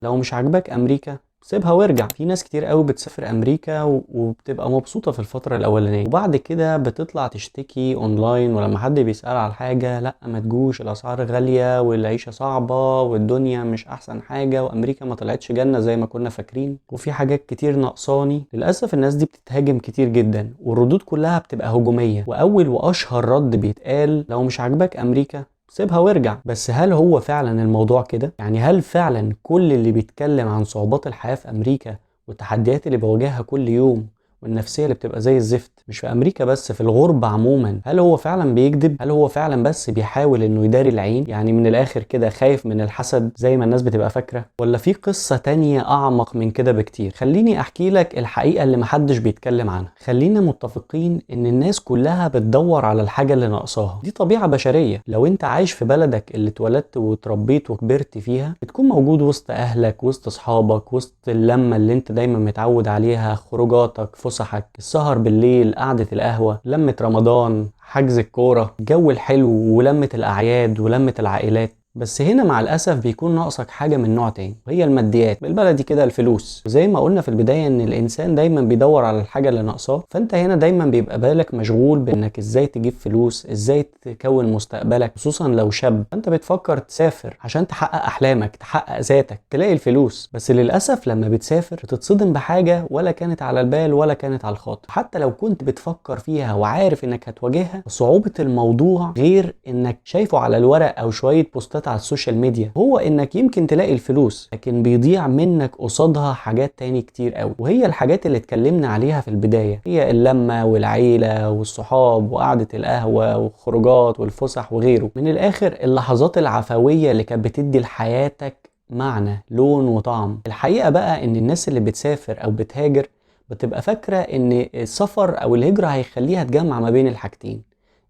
لو مش عاجباك امريكا سيبها وارجع. في ناس كتير قوي بتسافر امريكا وبتبقى مبسوطة في الفترة الاولانية، وبعد كده بتطلع تشتكي اونلاين، ولما حد بيسأل على حاجة لا ما تجوش، الاسعار غالية والعيشة صعبة والدنيا مش احسن حاجة وامريكا ما طلعتش جنة زي ما كنا فاكرين وفي حاجات كتير ناقصاني. للاسف الناس دي بتتهاجم كتير جدا، والردود كلها بتبقى هجومية، واول واشهر رد بيتقال لو مش عاجباك امريكا سيبها وارجع. بس هل هو فعلا الموضوع كده؟ يعني هل فعلا كل اللي بيتكلم عن صعوبات الحياة في أمريكا والتحديات اللي بواجهها كل يوم والنفسية اللي بتبقى زي الزفت، مش في أمريكا بس، في الغربة عموما، هل هو فعلا بيكذب؟ هل هو فعلا بس بيحاول إنه يداري العين، يعني من الآخر كده خايف من الحسد زي ما الناس بتبقى فاكرة؟ ولا في قصة تانية أعمق من كده بكتير؟ خليني أحكي لك الحقيقة اللي محدش بيتكلم عنها. خلينا متفقين إن الناس كلها بتدور على الحاجة اللي ناقصاها، دي طبيعة بشرية. لو أنت عايش في بلدك اللي اتولدت واتربيت وكبرت فيها، بتكون موجود وسط أهلك، وسط أصحابك، وسط اللمة اللي أنت دايما متعود عليها، خروجاتك، فسحك، السهر بالليل، قعدة القهوة، لمة رمضان، حجز الكورة، الجو الحلو ولمة الأعياد ولمة العائلات. بس هنا مع الأسف بيكون ناقصك حاجة من نوع تاني، وهي الماديات، بالبلدي كده الفلوس. وزي ما قلنا في البداية ان الإنسان دايما بيدور على الحاجة اللي ناقصاه، فانت هنا دايما بيبقى بالك مشغول بانك ازاي تجيب فلوس، ازاي تكون مستقبلك، خصوصا لو شاب فانت بتفكر تسافر عشان تحقق أحلامك، تحقق ذاتك، تلاقي الفلوس. بس للأسف لما بتسافر بتتصدم بحاجة ولا كانت على البال ولا كانت على الخاطر، حتى لو كنت بتفكر فيها وعارف انك هتواجهها. صعوبة الموضوع غير انك شايفه على الورق او شوية بوستات على السوشيال ميديا، هو انك يمكن تلاقي الفلوس لكن بيضيع منك قصادها حاجات تاني كتير قوي، وهي الحاجات اللي اتكلمنا عليها في البداية، هي اللمة والعيلة والصحاب وقعدة القهوة والخروجات والفسح وغيره. من الاخر اللحظات العفوية اللي كانت بتدي لحياتك معنى، لون وطعم. الحقيقة بقى ان الناس اللي بتسافر او بتهاجر بتبقى فاكرة ان السفر او الهجرة هيخليها تجمع ما بين الحاجتين،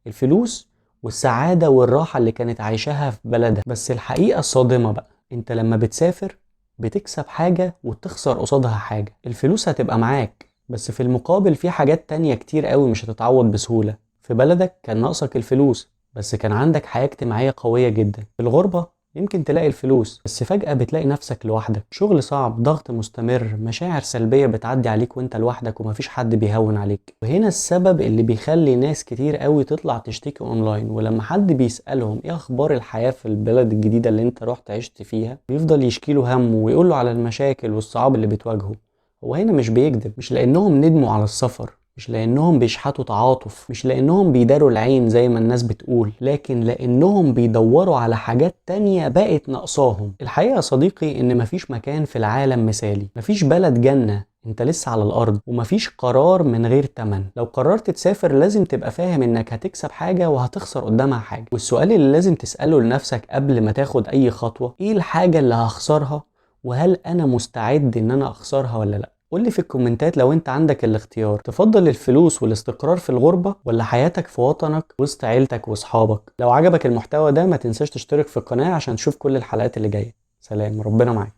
الفلوس والسعادة والراحة اللي كانت عايشاها في بلدها. بس الحقيقة الصادمة بقى، انت لما بتسافر بتكسب حاجة وتخسر قصادها حاجة. الفلوس هتبقى معاك، بس في المقابل في حاجات تانية كتير قوي مش هتتعوض بسهولة. في بلدك كان ناقصك الفلوس بس كان عندك حياة اجتماعية قوية جدا. في الغربة يمكن تلاقي الفلوس بس فجأة بتلاقي نفسك لوحدك، شغل صعب، ضغط مستمر، مشاعر سلبية بتعدي عليك وانت لوحدك ومفيش حد بيهون عليك. وهنا السبب اللي بيخلي ناس كتير قوي تطلع تشتكي اونلاين، ولما حد بيسألهم ايه اخبار الحياة في البلد الجديدة اللي انت رحت عشت فيها، بيفضل يشكي له همه ويقول له على المشاكل والصعاب اللي بتواجهه. هو هنا مش بيكذب، مش لانهم ندموا على السفر، مش لانهم بيشحتوا تعاطف، مش لانهم بيداروا العين زي ما الناس بتقول، لكن لانهم بيدوروا على حاجات تانية بقت ناقصاهم. الحقيقة يا صديقي ان مفيش مكان في العالم مثالي، مفيش بلد جنة، انت لسه على الارض، ومفيش قرار من غير تمن. لو قررت تسافر لازم تبقى فاهم انك هتكسب حاجة وهتخسر قدامها حاجة. والسؤال اللي لازم تسأله لنفسك قبل ما تاخد اي خطوة، ايه الحاجة اللي هخسرها وهل انا مستعد ان انا اخسرها ولا لا؟ قولي في الكومنتات لو انت عندك الاختيار، تفضل الفلوس والاستقرار في الغربة ولا حياتك في وطنك وسط عيلتك واصحابك؟ لو عجبك المحتوى ده ما تنساش تشترك في القناة عشان تشوف كل الحلقات اللي جاية. سلام، ربنا معاك.